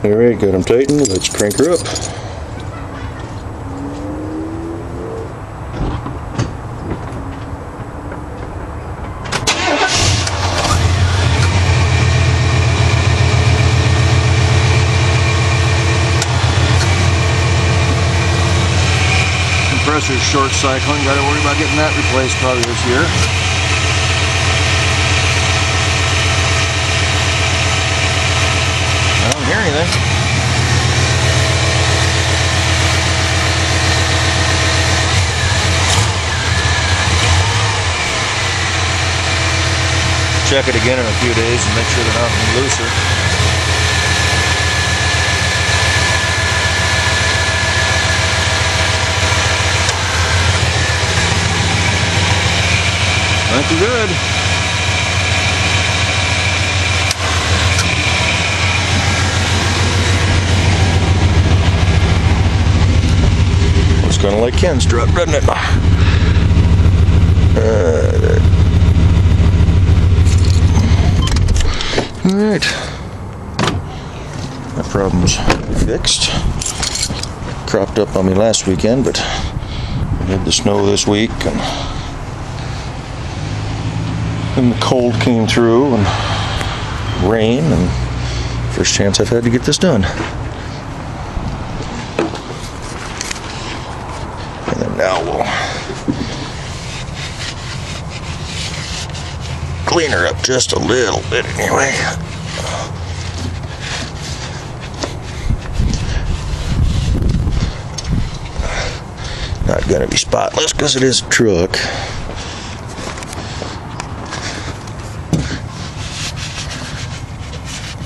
Alright, got them tightened. Let's crank her up. Compressor's short cycling, gotta worry about getting that replaced probably this year. I don't hear anything. Check it again in a few days and make sure they're not any looser. Not too good. Looks kind of like Ken's truck, doesn't it? Alright. That problem's fixed. Cropped up on me last weekend, but we had the snow this week, and then the cold came through and rain, and first chance I've had to get this done. And then now we'll clean her up just a little bit anyway. Not gonna be spotless because it is a truck.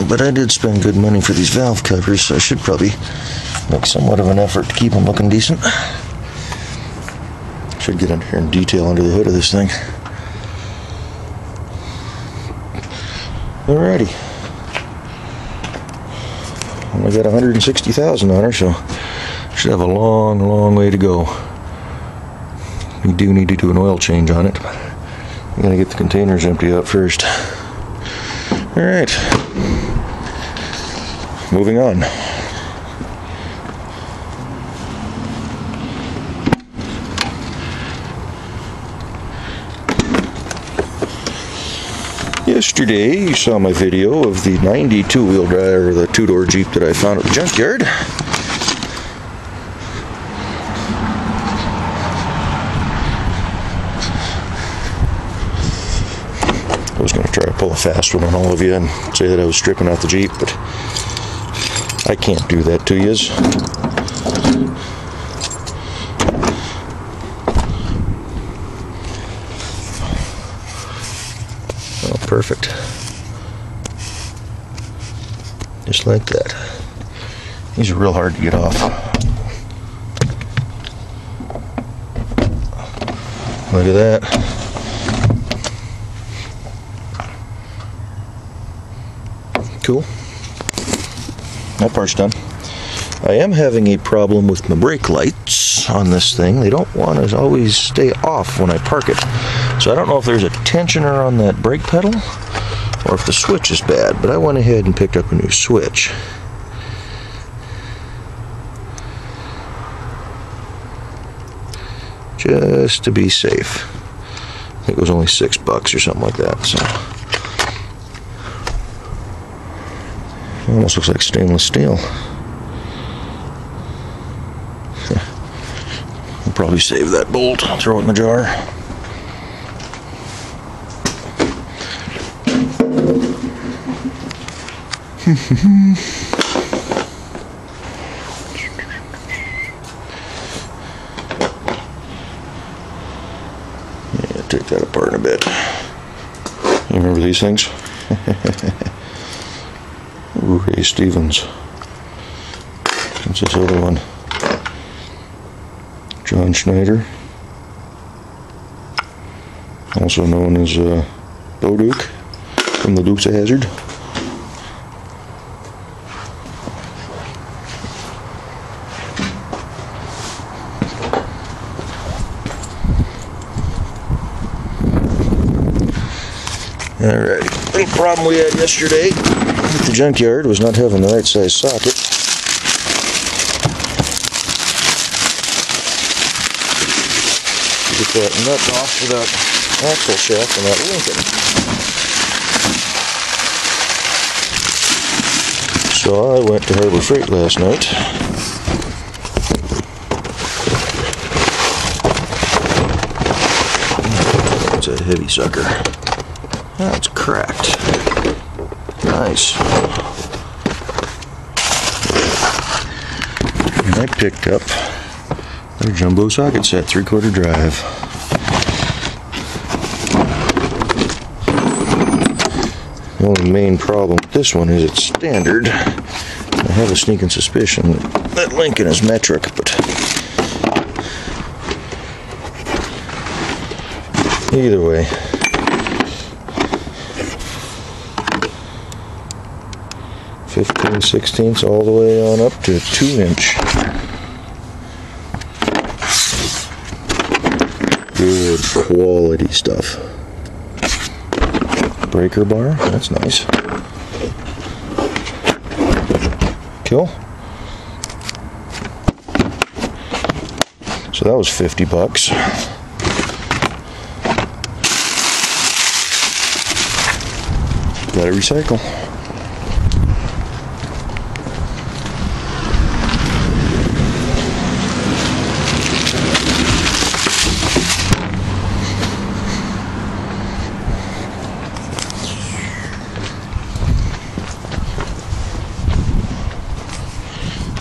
But I did spend good money for these valve covers, so I should probably make somewhat of an effort to keep them looking decent. Should get under here in detail under the hood of this thing. Alrighty. Only got 160,000 on her, so should have a long, long way to go. We do need to do an oil change on it. I'm gonna get the containers empty out first. Alright. Moving on. Yesterday, you saw my video of the 92 wheel drive, or the two-door Jeep that I found at the junkyard. I was going to try to pull a fast one on all of you and say that I was stripping out the Jeep, but I can't do that to yous. Oh, perfect. Just like that. These are real hard to get off. Look at that. Cool. That part's done. I am having a problem with my brake lights on this thing. They don't want to always stay off when I park it. So I don't know if there's a tensioner on that brake pedal or if the switch is bad, but I went ahead and picked up a new switch. Just to be safe. I think it was only $6 or something like that, so. Almost looks like stainless steel. I'll probably save that bolt, throw it in the jar. Yeah, take that apart in a bit. You remember these things? Ray Stevens. What's this other one? John Schneider, also known as Bo Duke from the Dukes of Hazzard. Alright, Same problem we had yesterday at the junkyard was not having the right size socket. Get that nut off of that axle shaft on that Lincoln. So I went to Harbor Freight last night. It's a heavy sucker. That's cracked. Nice. And I picked up their jumbo socket set, 3/4 drive. The only main problem with this one is it's standard. I have a sneaking suspicion that Lincoln is metric, but either way. 15/16 all the way on up to 2-inch. Good quality stuff. Breaker bar, that's nice. Cool. So that was $50. Gotta recycle.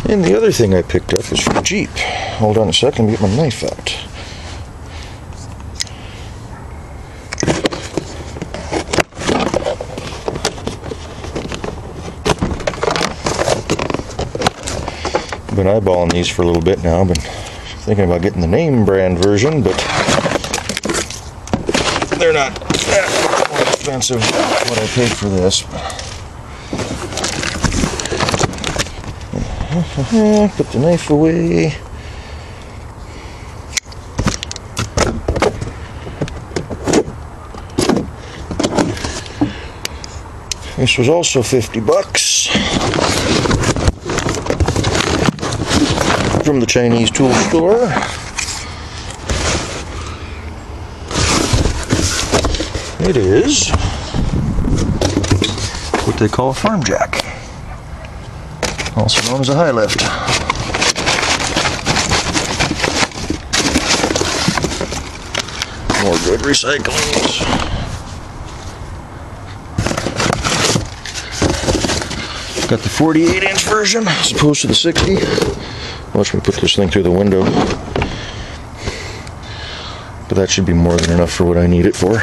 And the other thing I picked up was from Jeep. Hold on a second, let me get my knife out. I've been eyeballing these for a little bit now. I've been thinking about getting the name brand version, but they're not that more expensive than what I paid for this. Put the knife away. This was also $50 from the Chinese tool store. It is what they call a farm jack, also known as a high lift. More good recyclings. Got the 48-inch version as opposed to the 60. Watch me put this thing through the window. But that should be more than enough for what I need it for.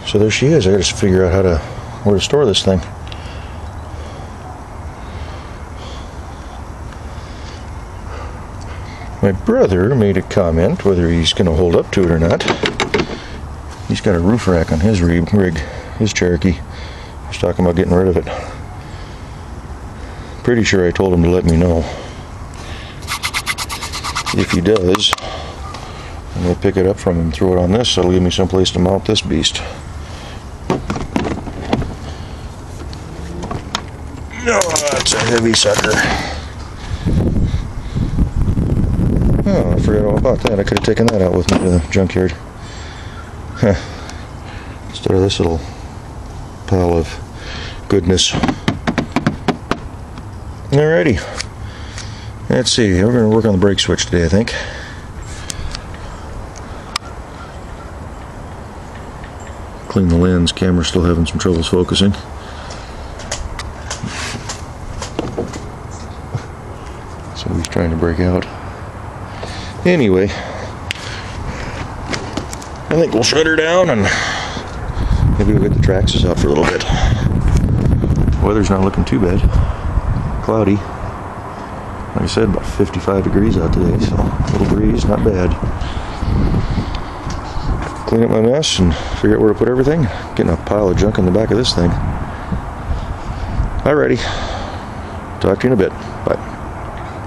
So there she is. I gotta figure out where to store this thing. My brother made a comment whether he's going to hold up to it or not. He's got a roof rack on his rig, his Cherokee. He's talking about getting rid of it. Pretty sure I told him to let me know. If he does, I'm going to pick it up from him and throw it on this, so it'll give me some place to mount this beast. No, that's a heavy sucker. Oh, I forgot all about that. I could have taken that out with me to the junkyard. Instead of this little pile of goodness. Alrighty. Let's see. We're going to work on the brake switch today, I think. Clean the lens. Camera's still having some troubles focusing. So he's trying to break out. Anyway, I think we'll shut her down and maybe we'll get the Traxxas out for a little bit. Weather's not looking too bad. Cloudy. Like I said, about 55 degrees out today, so a little breeze, not bad. Clean up my mess and figure out where to put everything. Getting a pile of junk in the back of this thing. Alrighty. Talk to you in a bit.